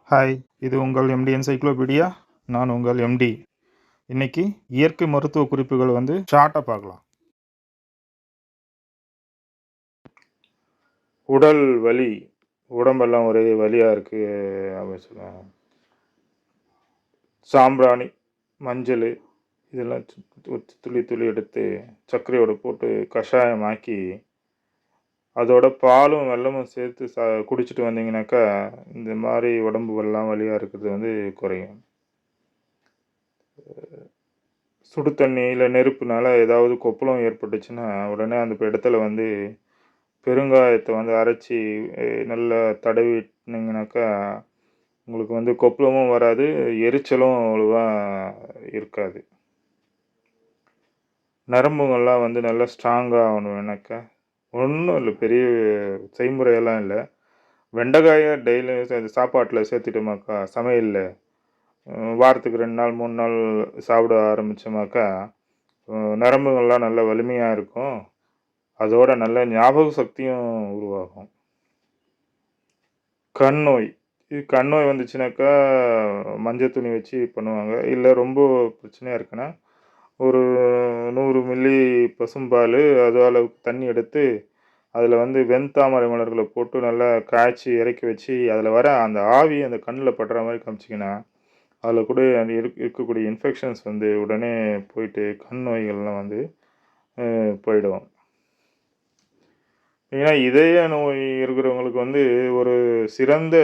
Hi, இது உங்கள் empty encyclopedia. நான் உங்கள் எம்டி. இன்னைக்கு இயற்கை மருத்துவ குறிப்புகள் ஷார்ட்டாக பார்க்கலாம். உடல் வலி, உடம்பெல்லாம் ஒரே வலியாக இருக்குது அப்படின்னு சொல்லுவாங்க. சாம்பிராணி, மஞ்சள் இதெல்லாம் துளி துளி எடுத்து சர்க்கரையோடு போட்டு கஷாயமாக்கி அதோட பாலும் வெல்லமும் சேர்த்து குடிச்சிட்டு வந்தீங்கன்னாக்கா இந்த மாதிரி உடம்புகள்லாம் வலியாக இருக்கிறது குறையும். சுடு தண்ணி இல்லை நெருப்புனால ஏதாவது கொப்பளம் ஏற்பட்டுச்சுன்னா உடனே அந்த இடத்துல பெருங்காயத்தை அரைச்சி நல்லா தடவிட்டிங்கனாக்கா உங்களுக்கு கொப்பளமும் வராது, எரிச்சலும் அவ்வளோவா இருக்காது. நரம்புகள்லாம் நல்லா ஸ்ட்ராங்காக ஆகணும்னாக்கா ஒன்றும் இல்லை, பெரிய செய்முறையெல்லாம் இல்லை. வெண்டைக்காயை டெய்லியும் சாப்பாட்டில் சேர்த்துட்டோமாக்கா, சமையலில் வாரத்துக்கு 2 நாள் 3 நாள் சாப்பிட ஆரம்பித்தோமாக்கா நரம்புகள்லாம் நல்ல வலிமையாக இருக்கும். அதோட நல்ல ஞாபக சக்தியும் உருவாகும். கண் நோய், கண் நோய் வந்துச்சுனாக்கா மஞ்சள் துணி வச்சு பண்ணுவாங்க. இல்லை ரொம்ப பிரச்சனையாக இருக்குன்னா ஒரு 100 மில்லி பசும்பால் அது அளவுக்கு தண்ணி எடுத்து அதில் வெண்தாமரை மலர்களை போட்டு நல்லா காய்ச்சி இறக்கி வச்சு அதில் வர அந்த ஆவி அந்த கண்ணில் படுற மாதிரி காமிச்சிங்கன்னா அதில் கூட இருக்கக்கூடிய இன்ஃபெக்ஷன்ஸ் உடனே போயிட்டு கண் நோய்கள்லாம் போயிடும். ஏன்னா இதய நோய் இருக்கிறவங்களுக்கு ஒரு சிறந்த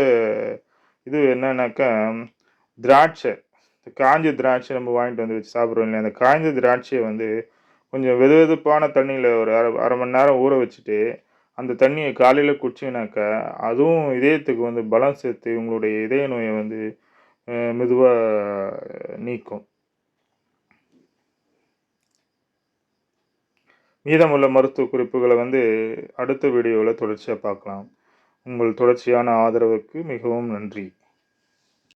இது என்னன்னாக்கா, திராட்சை, காஞ்ச திராட்சை நம்ம வாங்கிட்டு வச்சு சாப்பிட்றோம் இல்லையா, அந்த காய்ஞ்ச திராட்சையை கொஞ்சம் வெது வெதுப்பான தண்ணியில் ஒரு அரை மணி நேரம் ஊற வச்சுட்டு அந்த தண்ணியை காலையில் குடிச்சிங்கனாக்கா அதுவும் இதயத்துக்கு பலம் சேர்த்து உங்களுடைய இதய நோயை மெதுவாக நீக்கும். மீதமுள்ள மருத்துவ குறிப்புகளை அடுத்த வீடியோவில் தொடர்ச்சியாக பார்க்கலாம். உங்கள் தொடர்ச்சியான ஆதரவுக்கு மிகவும் நன்றி.